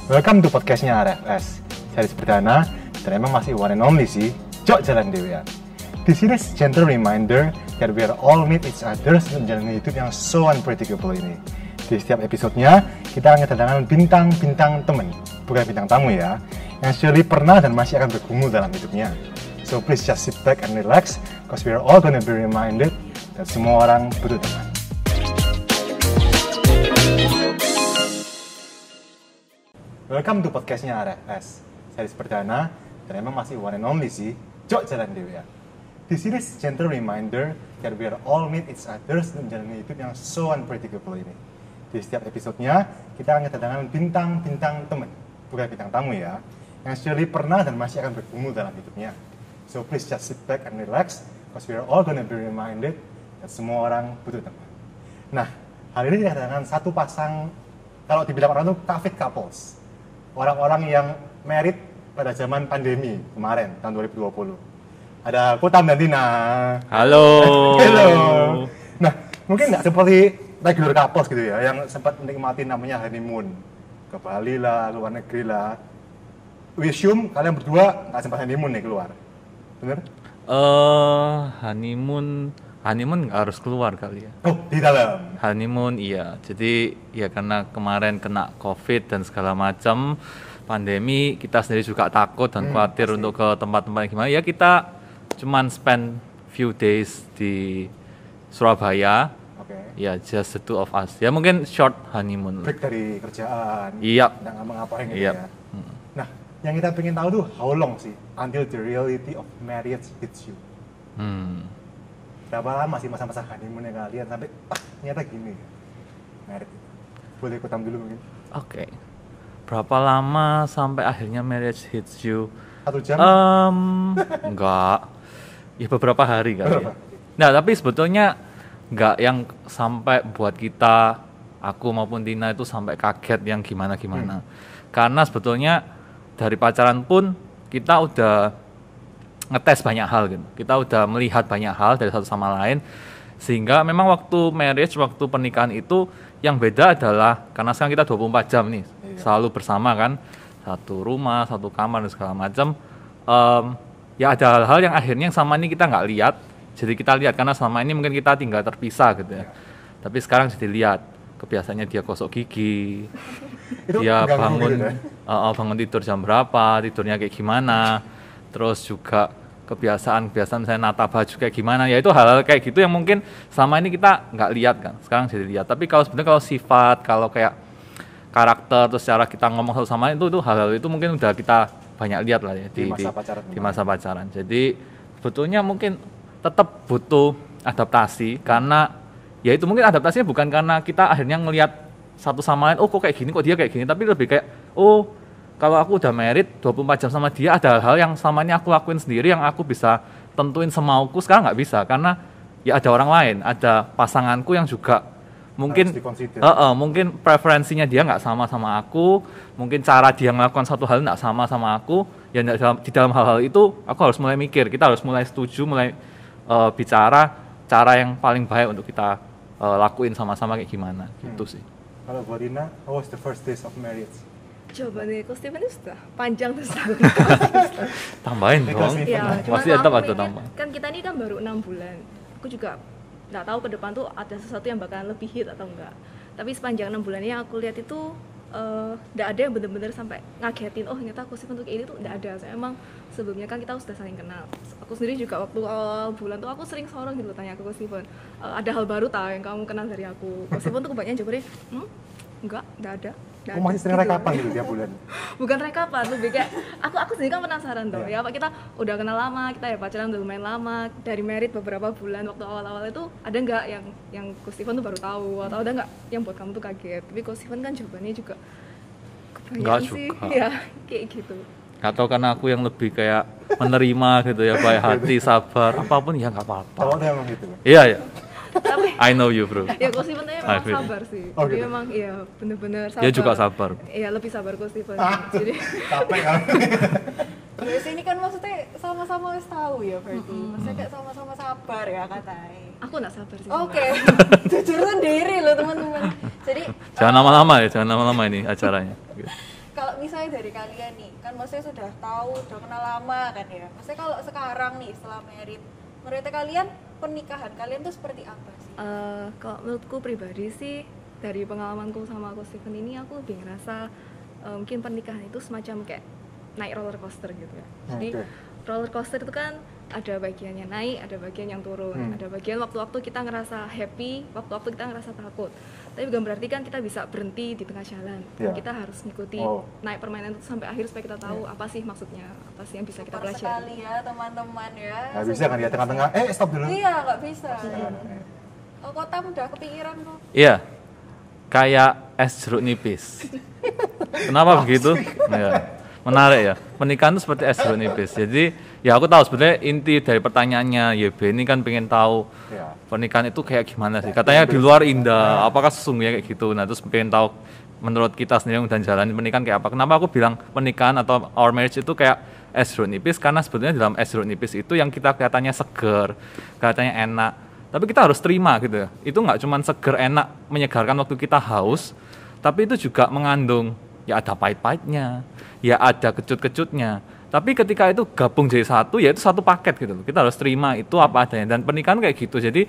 Welcome to podcastnya RFS. Series perdana, dan emang masih one and only sih, Cok Jalan Dewean. Di series gentle reminder that we are all meet each other untuk menjalani hidup yang so unpredictable ini. Di setiap episodenya, kita akan kedatangan bintang-bintang temen, bukan bintang tamu ya, yang surely pernah dan masih akan bergumul dalam hidupnya. So please just sit back and relax, cause we are all gonna be reminded that semua orang butuh teman. Welcome to podcastnya RFS. Series perdana, dan emang masih one and only sih, Cok Jalan Dewean. Di series gentle reminder that we are all meet each other untuk menjalani hidup yang so unpredictable ini. Di setiap episodenya, kita akan kedatangan bintang-bintang teman, bukan bintang tamu ya, yang surely pernah dan masih akan bergumul dalam hidupnya. So please just sit back and relax, because we are all gonna be reminded that semua orang butuh teman. Nah, hari ini kita kedatangan satu pasang, kalau dibilang orang itu kafit couples. Orang-orang yang married pada zaman pandemi kemarin, tahun 2020. Ada Kotam dan Tina. Halo. Halo. Nah, mungkin nggak seperti regular couples gitu ya, yang sempat menikmati namanya honeymoon. Ke Bali lah, ke luar negeri lah. We assume kalian berdua nggak sempat honeymoon nih keluar. Bener? Honeymoon nggak harus keluar kali ya. Oh, di dalam. Honeymoon iya. Jadi ya karena kemarin kena COVID dan segala macam pandemi, kita sendiri juga takut dan khawatir pasti. untuk ke tempat-tempat yang gimana. Ya kita cuman spend few days di Surabaya. Oke. Ya just the two of us. Ya mungkin short honeymoon. Break dari kerjaan. Iya. Nggak ngapa-ngapain gitu Iya. ya. Nah, yang kita pengen tahu tuh how long sih until the reality of marriage hits you. Berapa lama sih masa-masa honeymoon kalian sampai ternyata gini married? Boleh Kotam dulu mungkin? Oke. Berapa lama sampai akhirnya marriage hits you? 1 jam? Enggak. Ya beberapa hari kali ya. Nah, tapi sebetulnya enggak yang sampai buat kita, aku maupun Tina itu sampai kaget yang gimana-gimana. Karena sebetulnya dari pacaran pun kita udah ngetes banyak hal gitu. Kita udah melihat banyak hal dari satu sama lain. Sehingga memang waktu marriage, waktu pernikahan itu yang beda adalah karena sekarang kita 24 jam nih. Selalu bersama kan. Satu rumah, satu kamar dan segala macam. Ya ada hal-hal yang akhirnya sama ini kita nggak lihat. Jadi kita lihat karena selama ini mungkin kita tinggal terpisah gitu ya. Tapi sekarang jadi lihat kebiasaannya dia gosok gigi. Dia bangun bangun tidur jam berapa, tidurnya kayak gimana. Terus juga kebiasaan saya nata baju kayak gimana, ya itu hal-hal kayak gitu yang mungkin selama ini kita nggak lihat kan, sekarang jadi lihat. Tapi kalau sebenarnya kalau sifat, kalau kayak karakter, terus cara kita ngomong satu sama lain itu hal-hal itu mungkin udah kita banyak lihat lah ya di masa pacaran. Jadi sebetulnya mungkin tetap butuh adaptasi karena ya itu mungkin adaptasinya bukan karena kita akhirnya ngelihat satu sama lain, oh kok kayak gini, kok dia kayak gini, tapi lebih kayak oh kalau aku udah married 24 jam sama dia, ada hal-hal yang sama ini aku lakuin sendiri yang aku bisa tentuin semauku, sekarang nggak bisa karena ya ada orang lain, ada pasanganku yang juga mungkin mungkin preferensinya dia nggak sama aku, mungkin cara dia melakukan satu hal nggak sama aku, ya di dalam hal-hal itu aku harus mulai mikir, kita harus mulai setuju, mulai bicara cara yang paling baik untuk kita lakuin sama-sama kayak gimana gitu sih. Kalau buat Dina, how was the first days of marriage? Jawabannya Ko Steven itu sudah panjang terus. Tambahin dong. Ya, pasti tetap ada tambah. Kan kita ini kan baru 6 bulan. Aku juga nggak tahu ke depan tuh ada sesuatu yang bakalan lebih hit atau enggak. Tapi sepanjang 6 bulan ini yang aku lihat itu nggak ada yang benar-benar sampai ngagetin. Oh ternyata Ko Steven tuh kayak ini tuh nggak ada. Saya emang sebelumnya kan kita sudah saling kenal. Aku sendiri juga waktu awal bulan tuh aku sering sorong gitu tanya ke Ko Steven. Ada hal baru tahu yang kamu kenal dari aku. Ko Steven tuh kebanyakan jawabnya enggak ada. Oh masih sering rekapan gitu tiap bulan? Bukan rekapan, lebih kayak aku sendiri kan penasaran tuh ya, Pak, kita udah kenal lama, kita ya pacaran udah lumayan lama, dari married beberapa bulan, waktu awal-awal itu ada nggak yang Ko Steven tuh baru tahu, atau ada nggak yang buat kamu tuh kaget? Tapi Ko Steven kan jawabannya juga kebanyakan sih, ya kayak gitu. Atau karena aku yang lebih kayak menerima gitu ya, baik hati, sabar, apapun ya nggak apa-apa. Kalau emang gitu? Iya. Tapi I know you bro. Ya Ko Steven memang sabar sih. Oh, gitu. Dia memang iya bener-bener sabar. Dia juga sabar. Iya lebih sabar Ko Steven. Jadi capek kan? Ya sini kan maksudnya sama-sama wis tahu ya berarti. Maksudnya kayak sama-sama sabar ya katanya. Aku nggak sabar sih. Oke. Jujur sendiri loh teman-teman. Jadi jangan lama-lama ya, jangan lama-lama ini acaranya. kalau mulai dari kalian nih, kan maksudnya sudah tahu, udah kenal lama kan ya. Maksudnya kalau sekarang nih setelah merit, menurut kalian pernikahan kalian tuh seperti apa sih? Kalau menurutku pribadi sih, dari pengalamanku sama aku Steven ini, aku lebih ngerasa mungkin pernikahan itu semacam kayak naik roller coaster gitu ya. Jadi roller coaster itu kan ada bagiannya naik, ada bagian yang turun, ada bagian waktu-waktu kita ngerasa happy, waktu-waktu kita ngerasa takut. Tapi bukan berarti kan kita bisa berhenti di tengah jalan. Kita harus ngikuti naik permainan itu sampai akhir supaya kita tahu apa sih maksudnya, apa sih yang bisa kita pelajari. Sekali ya teman-teman ya. Nggak bisa kan ya tengah-tengah, stop dulu. Iya, nggak bisa. Oh, kota udah kepikiran tuh. Iya, kayak es jeruk nipis. Kenapa begitu? Ya. Menarik ya, pernikahan itu seperti es jeruk nipis. Jadi ya aku tahu sebenarnya inti dari pertanyaannya YB ini kan pengen tahu pernikahan itu kayak gimana sih. Katanya di luar indah, apakah sesungguhnya kayak gitu. Nah terus pengen tahu menurut kita sendiri dan jalani pernikahan kayak apa. Kenapa aku bilang pernikahan atau our marriage itu kayak es jeruk nipis, karena sebetulnya dalam es jeruk nipis itu yang kita kelihatannya seger, kelihatannya enak, tapi kita harus terima gitu ya. Itu nggak cuma seger, enak, menyegarkan waktu kita haus, tapi itu juga mengandung ya ada pahit-pahitnya, ya ada kecut-kecutnya. Tapi ketika itu gabung jadi satu, ya itu satu paket gitu. Kita harus terima itu apa adanya. Dan pernikahan kayak gitu. Jadi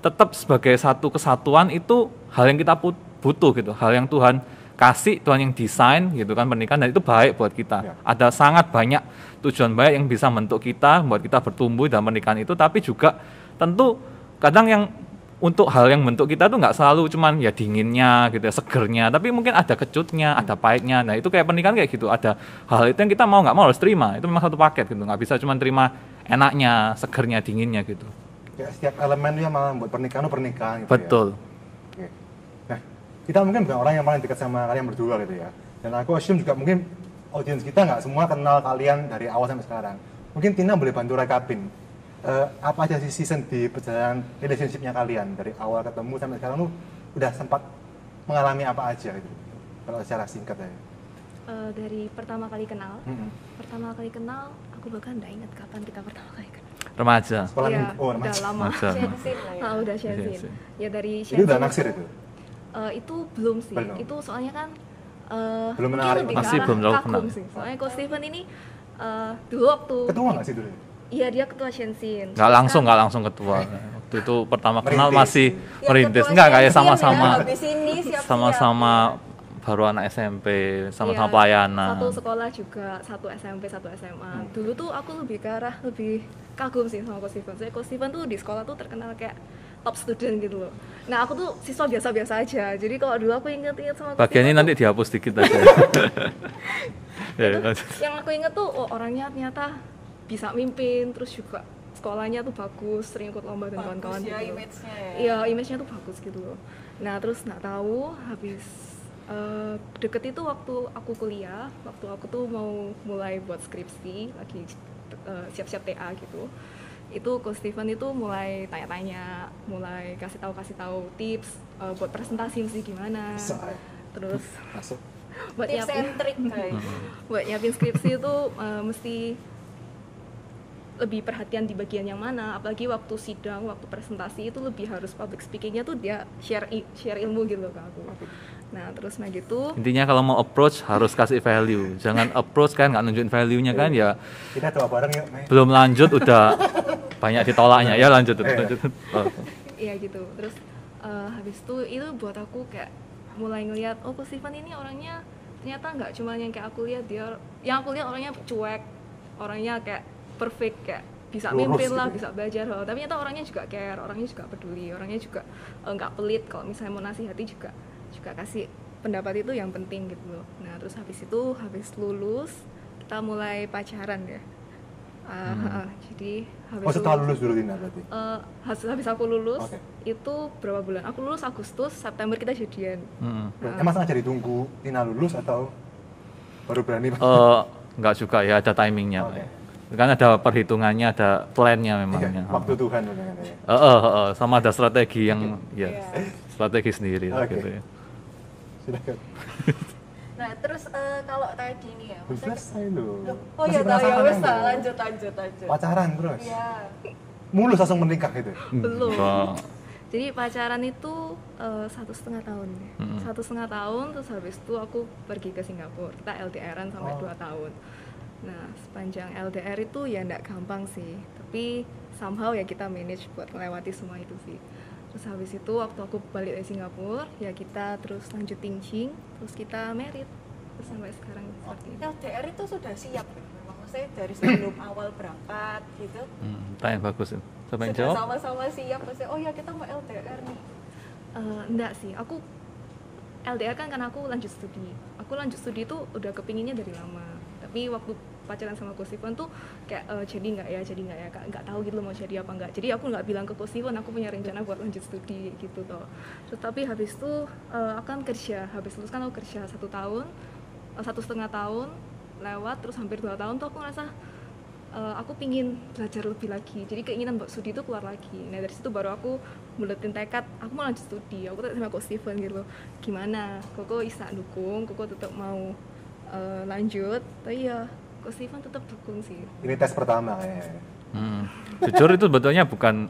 tetap sebagai satu kesatuan itu hal yang kita butuh gitu. Hal yang Tuhan kasih, Tuhan yang desain gitu kan pernikahan, dan itu baik buat kita. Ada sangat banyak tujuan baik yang bisa membentuk kita, membuat kita bertumbuh dalam pernikahan itu. Tapi juga tentu kadang yang untuk hal yang bentuk kita tuh nggak selalu cuman ya dinginnya gitu ya, segernya, tapi mungkin ada kecutnya, ada pahitnya. Nah itu kayak pernikahan kayak gitu, ada hal itu yang kita mau nggak mau harus terima. Itu memang satu paket gitu, nggak bisa cuman terima enaknya, segernya, dinginnya gitu. Ya, setiap elemennya malah buat pernikahan gitu. Betul. Ya. Nah kita mungkin bukan orang yang paling dekat sama kalian berdua gitu ya, dan aku assume juga mungkin audiens kita nggak semua kenal kalian dari awal sampai sekarang. Mungkin Tina boleh bantu rekapin apa aja sih season di perjalanan relationship-nya kalian dari awal ketemu sampai sekarang lu udah sempat mengalami apa aja gitu, kalau secara singkat aja. Dari pertama kali kenal, aku bahkan nggak ingat kapan kita pertama kali kenal. Remaja. Sekolah ya, remaja. Udah lama. Shensin lah ya. Udah Shensin. Ya dari Itu Shensin. udah naksir itu? Itu belum sih. Belum. Itu soalnya kan belum mungkin menarik. lebih Masih ke belum arah terlalu kagum kenal. sih. Soalnya Coach Steven ini dulu waktu Ketua nggak sih dulu? Iya, dia ketua Shensin. Nggak langsung ketua. Waktu itu pertama kenal Merintis. masih Ya, merintis. ketua Enggak kayak Shensin sama-sama. ya, habis ini siap-siap. Sama-sama baru anak SMP, sama-sama Iya, pelayanan. Satu sekolah juga, satu SMP, satu SMA. Dulu tuh aku lebih ke arah lebih kagum sih sama Coach Steven. Soalnya Coach Steven tuh di sekolah tuh terkenal kayak top student gitu loh. Nah aku tuh siswa biasa-biasa aja. Jadi kalau dulu aku inget-inget sama Coach Bagian ini Steven nanti dihapus dikit aja. Ya, lanjut. yang aku inget tuh orangnya ternyata bisa mimpin, terus juga sekolahnya tuh bagus, sering ikut lomba dan kawan-kawan Bagus ya gitu. image-nya ya. Iya, image-nya tuh bagus gitu loh. Nah terus nggak tahu habis deket itu waktu aku kuliah, waktu aku tuh mau mulai buat skripsi, lagi siap-siap TA gitu. Itu Coach Steven itu mulai tanya-tanya, mulai kasih tahu tips buat presentasi mesti gimana. Terus Masuk. buat Tips and trick guys. buat nyiapin skripsi itu mesti lebih perhatian di bagian yang mana, apalagi waktu sidang, waktu presentasi itu lebih harus public speakingnya tuh dia share ilmu gitu loh ke aku. Nah terus nah gitu Intinya kalau mau approach harus kasih value. Jangan approach kan nggak nunjukin value-nya kan ya. Kita doa bareng yuk, Mei. Belum lanjut udah banyak ditolaknya. Ya lanjut. Oh. iya gitu. Terus habis itu buat aku kayak mulai ngelihat oh Coach Steven ini orangnya ternyata nggak cuma yang kayak aku lihat dia, yang aku lihat orangnya cuek, orangnya kayak perfect, kayak bisa Lurus mimpin lah, gitu. bisa belajar, tapi ternyata orangnya juga care, orangnya juga peduli, orangnya juga nggak pelit kalau misalnya mau nasihati juga kasih pendapat itu yang penting gitu loh. Nah terus habis lulus kita mulai pacaran ya. Jadi habis Setelah lulus dulu Tina berarti? habis aku lulus Oke. itu berapa bulan? Aku lulus Agustus, September kita jadian. Emang sengaja ditunggu Tina lulus atau baru berani? Nggak juga ya, ada timingnya. Oke. Kan ada perhitungannya, ada plannya memang. Iya, ya. waktu Tuhan katanya. Sama ada strategi yang ya strategi sendiri Oke. gitu ya. Sudah kan? Nah terus kalau tadi nih ya, Belum selesai loh. oh iya Masih tahu ya penasaran wes kan, lah, loh? lanjut. Pacaran terus? Iya. Mulus langsung menikah gitu? Belum. Enggak. Jadi pacaran itu 1,5 tahun ya. 1,5 tahun, terus habis itu aku pergi ke Singapura. Kita LDR-an sampai 2 tahun. Nah, sepanjang LDR itu ya nggak gampang sih. Tapi somehow ya kita manage buat melewati semua itu sih. Terus habis itu waktu aku balik dari Singapura, ya kita terus lanjut tingching, terus kita married. Terus sampai sekarang seperti ini. LDR itu sudah siap ya? Memang maksudnya dari sebelum awal berangkat gitu. Tanya bagus. Siapa yang Sudah jawab? sama-sama siap maksudnya, oh ya kita mau LDR nih. Enggak sih, aku LDR kan karena aku lanjut studi. Aku lanjut studi itu udah kepinginnya dari lama. Tapi waktu pacaran sama Ko Siwon tuh kayak jadi nggak ya, nggak tahu gitu loh mau jadi apa nggak. Jadi aku nggak bilang ke Ko Siwon aku punya rencana buat lanjut studi gitu toh. Terus tapi habis itu akan kerja, habis lulus kan aku kerja 1 tahun, 1,5 tahun lewat, terus hampir 2 tahun tuh aku ngerasa aku pingin belajar lebih lagi, jadi keinginan buat studi itu keluar lagi. Nah dari situ baru aku buletin tekad, aku mau lanjut studi. Aku tanya sama Ko Steven gitu loh, gimana? Koko bisa dukung, Koko tetap mau lanjut. Tapi ya Ko Steven tetap dukung sih. Ini tes pertama kayaknya. Jujur itu sebetulnya bukan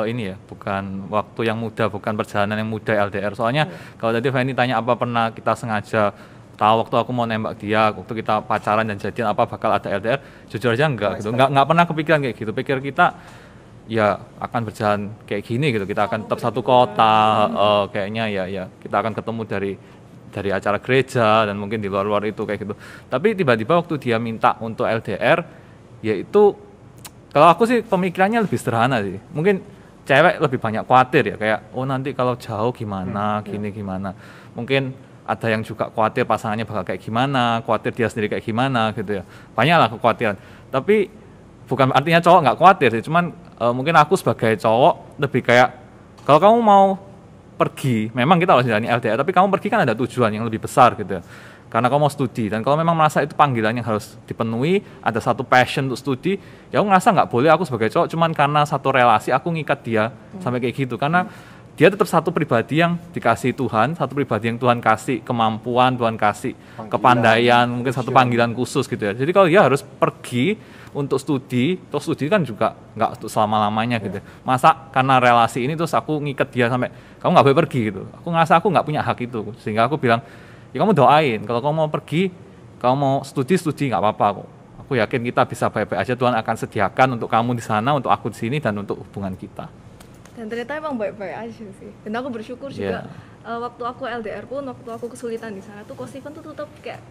ini ya, bukan waktu yang mudah, bukan perjalanan yang mudah LDR. Soalnya kalau tadi Fanny tanya apa pernah kita sengaja tahu waktu aku mau nembak dia, waktu kita pacaran dan jadian apa bakal ada LDR, jujur aja enggak gitu, enggak pernah kepikiran kayak gitu. Pikir kita ya akan berjalan kayak gini gitu, kita akan tetap satu kota, kayaknya ya kita akan ketemu dari acara gereja dan mungkin di luar itu kayak gitu. Tapi tiba-tiba waktu dia minta untuk LDR, yaitu kalau aku sih pemikirannya lebih sederhana sih, mungkin cewek lebih banyak khawatir ya, kayak oh nanti kalau jauh gimana, gini gimana, mungkin ada yang juga khawatir pasangannya bakal kayak gimana, khawatir dia sendiri kayak gimana gitu ya. Banyak lah kekhawatiran. Tapi bukan artinya cowok nggak khawatir sih, cuman mungkin aku sebagai cowok lebih kayak kalau kamu mau pergi, memang kita harus jalani LDR, tapi kamu pergi kan ada tujuan yang lebih besar gitu ya. Karena kamu mau studi, dan kalau memang merasa itu panggilan yang harus dipenuhi, ada satu passion untuk studi, ya aku ngerasa nggak boleh aku sebagai cowok cuman karena satu relasi aku ngikat dia sampai kayak gitu. Karena dia tetap satu pribadi yang dikasih Tuhan, satu pribadi yang Tuhan kasih kemampuan, Tuhan kasih kepandaian, mungkin satu panggilan khusus gitu ya. Jadi kalau dia harus pergi untuk studi, terus studi kan juga nggak untuk selama-lamanya gitu. Masa karena relasi ini terus aku ngikat dia sampai kamu nggak boleh pergi gitu. Aku ngerasa aku nggak punya hak itu, sehingga aku bilang, ya kamu doain, kalau kamu mau pergi, kamu mau studi nggak apa-apa kok. Aku yakin kita bisa baik-baik aja, Tuhan akan sediakan untuk kamu di sana, untuk aku di sini, dan untuk hubungan kita. Dan ternyata emang baik-baik aja sih. Dan aku bersyukur juga waktu aku LDR pun, waktu aku kesulitan di sana tuh Ko Steven tuh tetap kayak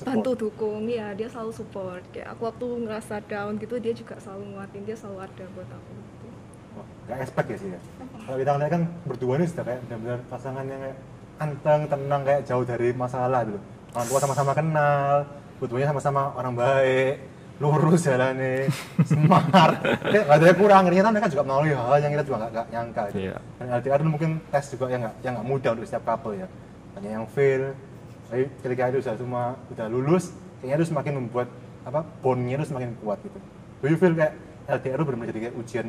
bantu dukung, ya dia selalu support. Kayak aku waktu ngerasa down gitu, dia juga selalu nguatin, dia selalu ada buat aku gitu. Gak expect ya sih ya. Kalau kita ngeliat kan berdua ini sudah kayak benar-benar pasangan yang kayak anteng, tenang, kayak jauh dari masalah gitu. Orang tua sama-sama kenal, berdua sama-sama orang baik, lurus jalannya, smart, kayak gak ada yang kurang. Ternyata mereka juga melalui hal yang kita juga gak nyangka gitu. Dan LDR itu mungkin tes juga yang gak mudah untuk setiap couple ya. Banyak yang fail, tapi ketika itu udah lulus, kayaknya itu semakin membuat bondnya itu semakin kuat gitu. Do you feel kayak LDR itu benar-benar jadi kayak ujian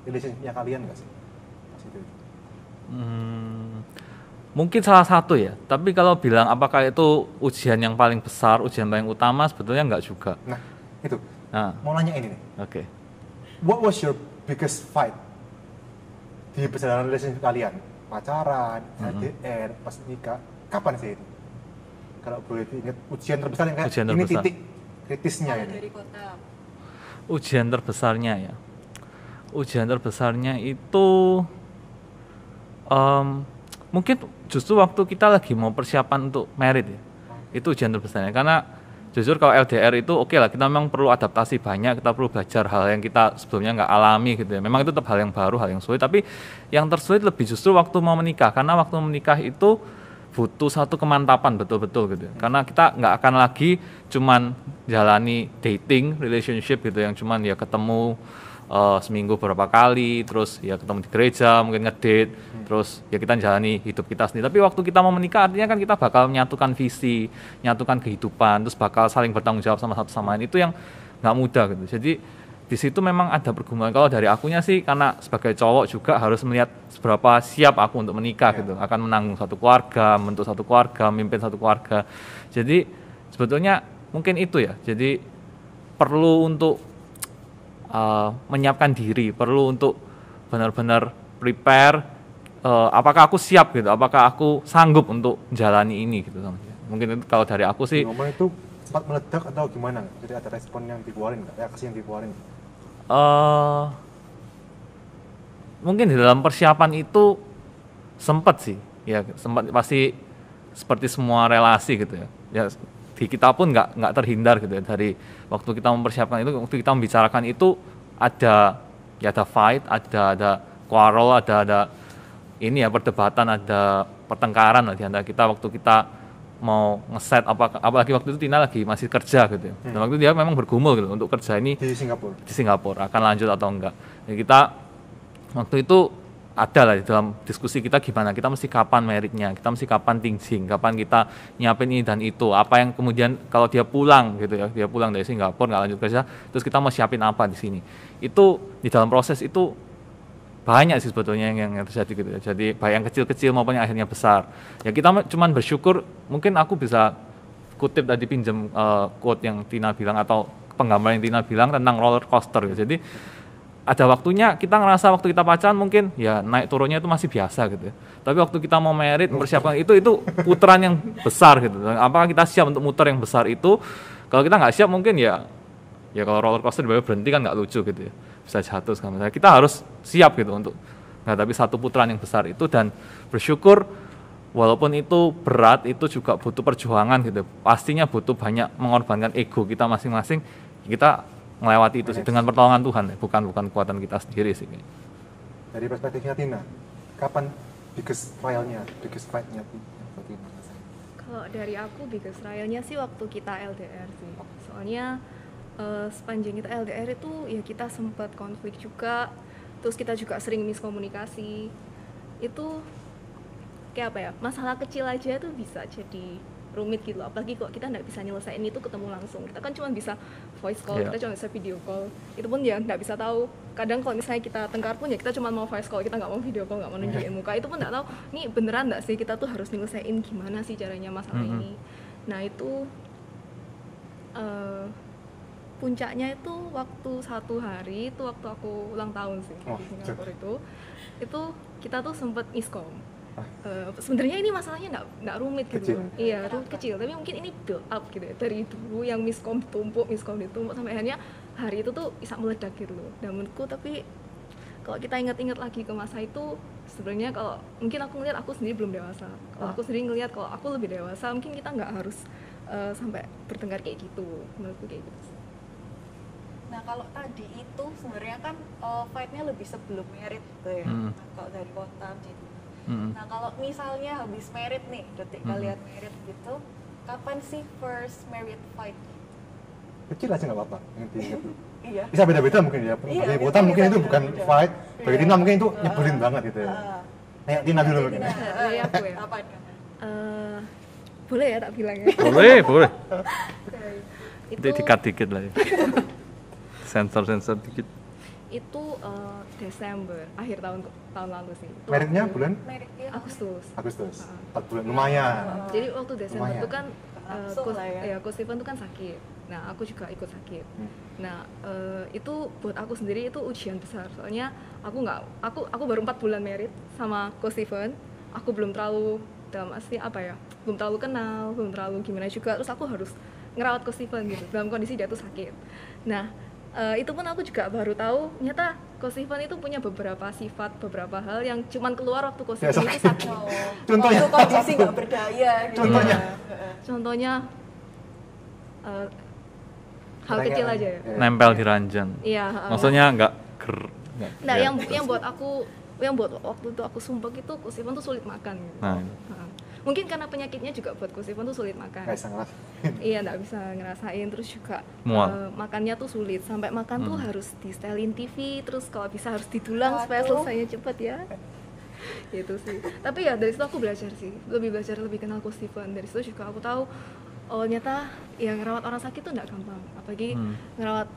relationship-nya kalian gak sih? Pas itu. Mungkin salah satu ya, tapi kalau bilang apakah itu ujian yang paling besar, ujian paling utama, sebetulnya enggak juga. Nah, itu. Mau nanya ini nih. Oke. What was your biggest fight di perjalanan relationship kalian? Pacaran, LDR, pas nikah, kapan sih itu? Kalau boleh diingat, ujian terbesar yang kayak ini titik kritisnya ini. Dari kota. Ujian terbesarnya ya. Ujian terbesarnya itu mungkin justru waktu kita lagi mau persiapan untuk married ya. Itu ujian terbesarnya, karena jujur kalau LDR itu oke lah, kita memang perlu adaptasi banyak, kita perlu belajar hal yang kita sebelumnya nggak alami gitu ya. Memang itu tetap hal yang baru, hal yang sulit, tapi yang tersulit lebih justru waktu mau menikah, karena waktu menikah itu butuh satu kemantapan betul-betul gitu ya. Karena kita nggak akan lagi cuman jalani dating, relationship gitu yang cuman ya ketemu seminggu berapa kali, terus ya ketemu di gereja, mungkin ngedate, terus ya kita jalani hidup kita sendiri. Tapi waktu kita mau menikah artinya kan kita bakal menyatukan visi, menyatukan kehidupan, terus bakal saling bertanggung jawab sama satu sama lain. Itu yang nggak mudah gitu. Jadi di situ memang ada pergumulan. Kalau dari akunya sih, karena sebagai cowok juga harus melihat seberapa siap aku untuk menikah gitu, akan menanggung satu keluarga, membentuk satu keluarga, memimpin satu keluarga. Jadi sebetulnya mungkin itu ya. Jadi perlu untuk menyiapkan diri, perlu untuk benar-benar prepare apakah aku siap gitu, apakah aku sanggup untuk jalani ini gitu sama dia. Mungkin itu kalau dari aku sih. Momen itu sempat meledak atau gimana? Jadi ada respon yang dikeluarin, reaksi yang dikeluarin? Mungkin di dalam persiapan itu sempat sih, ya sempat pasti seperti semua relasi gitu ya. Ya di kita pun nggak terhindar gitu ya, dari waktu kita mempersiapkan itu, waktu kita membicarakan itu ada fight, ada quarrel, ada ini ya perdebatan, ada pertengkaran lah di antara kita waktu kita mau ngeset apalagi waktu itu Tina lagi masih kerja gitu ya. Dan waktu itu dia memang bergumul gitu untuk kerja ini Di Singapura akan lanjut atau enggak. Ya kita waktu itu ada lah di dalam diskusi kita gimana kita mesti kapan meritnya, kita mesti kapan tinggi, kapan kita nyiapin ini dan itu, apa yang kemudian kalau dia pulang gitu ya, dia pulang dari Singapura nggak lanjut kerja, terus kita mau siapin apa di sini. Itu di dalam proses itu banyak sih sebetulnya yang terjadi gitu ya. Jadi baik yang kecil-kecil maupun yang akhirnya besar. Ya kita cuman bersyukur, mungkin aku bisa kutip tadi pinjam quote yang Tina bilang atau penggambaran yang Tina bilang tentang roller coaster gitu. Jadi ada waktunya kita ngerasa waktu kita pacaran mungkin ya naik turunnya itu masih biasa gitu ya. Tapi waktu kita mau merit, mempersiapkan itu putaran yang besar gitu. Dan apakah kita siap untuk muter yang besar itu? Kalau kita nggak siap mungkin ya kalau roller coaster berhenti kan nggak lucu gitu ya. Bisa jatuh segala macam. Kita harus siap gitu untuk menghadapi satu putaran yang besar itu, dan bersyukur walaupun itu berat, itu juga butuh perjuangan gitu. Pastinya butuh banyak mengorbankan ego kita masing-masing. Kita melewati itu sih dengan pertolongan Tuhan ya, bukan kekuatan kita sendiri sih. Dari perspektifnya Tina, kapan biggest trial-nya, biggest fight-nya Tina? Kalau dari aku biggest trial-nya sih waktu kita LDR sih. Soalnya sepanjang kita LDR itu ya kita sempat konflik juga, terus kita juga sering miskomunikasi. Itu kayak apa ya, masalah kecil aja tuh bisa jadi rumit gitu loh. Apalagi kok kita nggak bisa nyelesain itu ketemu langsung, kita kan cuma bisa voice call, kita cuma bisa video call, itu pun ya nggak bisa tahu. Kadang kalau misalnya kita tengkar pun ya kita cuma mau voice call, kita nggak mau video call, nggak mau nunjukin muka, itu pun nggak tahu nih beneran nggak sih kita tuh harus nyelesain gimana sih caranya masalah ini. Nah itu puncaknya itu waktu satu hari itu waktu aku ulang tahun sih di Singapura itu kita tuh sempet miskom. Sebenarnya ini masalahnya nggak rumit gitu, iya kecil, tapi mungkin ini build up gitu ya, dari dulu yang miskom ditumpuk sampai akhirnya hari itu tuh bisa meledak gitu loh. Dan menurutku, tapi kalau kita ingat-ingat lagi ke masa itu, sebenarnya kalau mungkin aku ngeliat aku sendiri belum dewasa. Kalau aku sendiri ngeliat kalau aku lebih dewasa, mungkin kita nggak harus sampai bertengkar kayak gitu, menurutku kayak gitu. Nah kalau tadi itu sebenarnya kan fight-nya lebih sebelum merit gitu ya, kalau dari kota jadi. Nah kalau misalnya habis merit nih, detik kalian merit gitu, kapan sih first merit fight? Kecil aja nggak apa-apa, yang diingat dulu. Iya. Bisa beda-beda mungkin ya. Bagi Kota mungkin itu bukan fight, bagi Tina mungkin itu nyebelin banget gitu ya. Kayak Tina dulu mungkin. Dari aku ya. Apa? Boleh ya tak bilang ya? Boleh. Itu Dikat dikit lah ya. Sensor dikit. Itu Desember, akhir tahun lalu sih. Meritnya bulan? Meritnya Agustus. 4 bulan, lumayan. Jadi waktu Desember itu kan Langsung lah ya. Coach Steven itu kan sakit. Nah aku juga ikut sakit. Nah itu buat aku sendiri itu ujian besar. Soalnya aku baru 4 bulan merit sama Coach Steven. Aku belum terlalu dalam arti apa ya, belum terlalu kenal, belum terlalu gimana juga. Terus aku harus ngerawat Coach Steven gitu dalam kondisi dia tuh sakit. Nah itu pun aku juga baru tahu ternyata Coach Steven itu punya beberapa sifat, beberapa hal yang cuman keluar waktu Coach Steven itu sakit. Contohnya waktu kondisi nggak berdaya gitu. Contohnya hal kecil aja ya. Nempel di ranjang. Iya. Maksudnya nggak Nah yang buat waktu itu aku sumpah itu Coach Steven tuh sulit makan gitu. Mungkin karena penyakitnya juga buat Coach Steven tuh sulit makan. Nggak bisa ngerasain. Iya, nggak bisa ngerasain, terus juga makannya tuh sulit, sampai makan tuh harus di setelin TV, terus kalau bisa harus didulang supaya selesainya cepet ya. Gitu sih. Tapi ya dari situ aku belajar sih, lebih kenal Coach Steven. Dari situ juga aku tahu ternyata yang ngerawat orang sakit tuh nggak gampang, apalagi ngerawat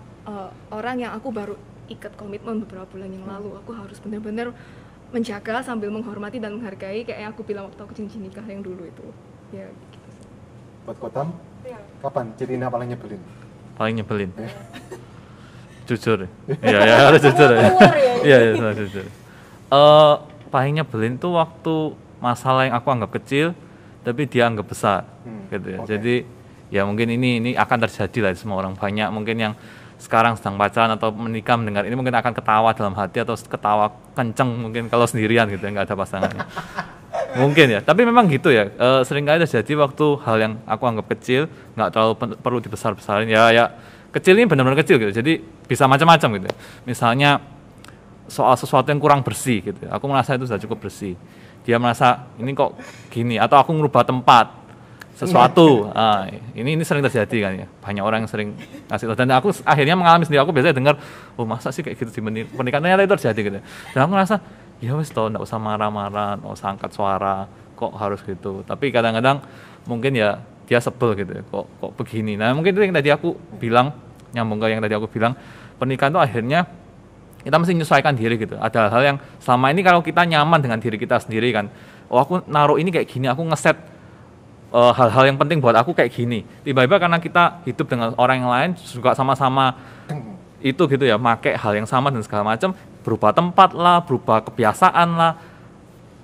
orang yang aku baru ikat komitmen beberapa bulan yang lalu. Aku harus benar-benar menjaga sambil menghormati dan menghargai kayak yang aku bilang waktu aku cincin nikah yang dulu itu. Ya gitu sih. Buat Kotam, kapan Tina paling nyebelin? Paling nyebelin. Jujur. Iya, harus jujur ya. Iya, jujur. paling nyebelin tuh waktu masalah yang aku anggap kecil tapi dia anggap besar gitu ya. Jadi ya mungkin ini akan terjadi lah di semua orang. Banyak mungkin yang sekarang sedang pacaran atau menikah mendengar ini mungkin akan ketawa dalam hati atau ketawa kenceng mungkin kalau sendirian gitu ya, nggak ada pasangannya. Mungkin ya, tapi memang gitu ya, seringkali terjadi waktu hal yang aku anggap kecil nggak terlalu perlu dibesar-besarin ya kecil ini benar-benar kecil gitu, jadi bisa macam-macam gitu. Misalnya soal sesuatu yang kurang bersih gitu, aku merasa itu sudah cukup bersih, dia merasa ini kok gini, atau aku ngubah tempat sesuatu, ini sering terjadi kan ya, banyak orang yang sering ngasih tahu, dan aku akhirnya mengalami sendiri, aku biasanya dengar, oh masa sih kayak gitu di pernikahan, ternyata itu terjadi gitu, dan aku merasa ya wes toh, nggak usah marah-marah, nggak usah angkat suara, kok harus gitu. Tapi kadang-kadang mungkin ya dia sebel gitu, kok begini. Nah mungkin itu yang tadi aku bilang, nyambung ke yang tadi aku bilang, pernikahan itu akhirnya kita mesti menyesuaikan diri gitu. Ada hal yang selama ini kalau kita nyaman dengan diri kita sendiri kan, oh aku naruh ini kayak gini, aku ngeset hal-hal yang penting buat aku kayak gini. Tiba-tiba karena kita hidup dengan orang yang lain juga sama-sama itu gitu ya, make hal yang sama dan segala macam, berubah tempat lah, berubah kebiasaan lah,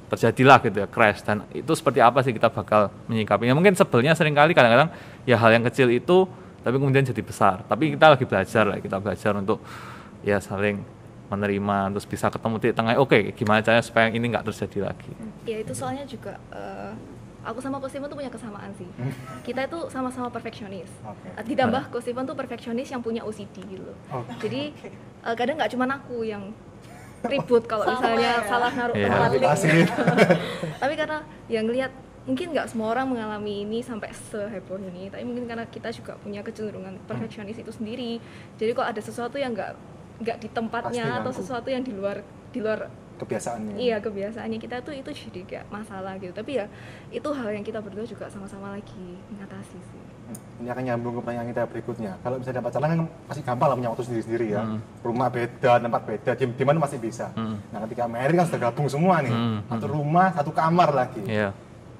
terjadilah gitu ya crash. Dan itu seperti apa sih kita bakal menyikapinya? Mungkin sebelnya seringkali kadang-kadang ya hal yang kecil itu tapi kemudian jadi besar. Tapi kita lagi belajar lah, kita belajar untuk ya saling menerima, terus bisa ketemu titik tengah. Oke, gimana caranya supaya ini nggak terjadi lagi? Ya itu soalnya juga aku sama Coach Steven tuh punya kesamaan sih. Kita itu sama-sama perfeksionis. Ditambah Coach Steven tuh perfeksionis yang punya OCD gitu. Jadi kadang nggak cuma aku yang ribut kalau misalnya salah naruh tempat link. Tapi karena yang lihat mungkin nggak semua orang mengalami ini sampai seheboh ini. Tapi mungkin karena kita juga punya kecenderungan perfeksionis itu sendiri. Jadi kalau ada sesuatu yang nggak di tempatnya atau sesuatu yang di luar kebiasaannya. Iya, kebiasaannya kita tuh itu jadi kayak masalah gitu. Tapi ya itu hal yang kita berdua juga sama-sama lagi mengatasi sih. Ini akan nyambung ke pertanyaan kita berikutnya. Kalau bisa dapat pacaran kan masih gampang lah punya waktu sendiri-sendiri ya. Rumah beda, tempat beda, di mana masih bisa. Nah ketika married kan sudah gabung semua nih. Satu rumah, satu kamar lagi.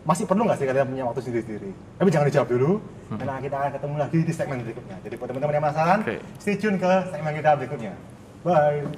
Masih perlu nggak sih kalian punya waktu sendiri-sendiri? Tapi jangan dijawab dulu, karena kita akan ketemu lagi di segmen berikutnya. Jadi buat teman-teman yang penasaran, stay tune ke segmen kita berikutnya. Bye!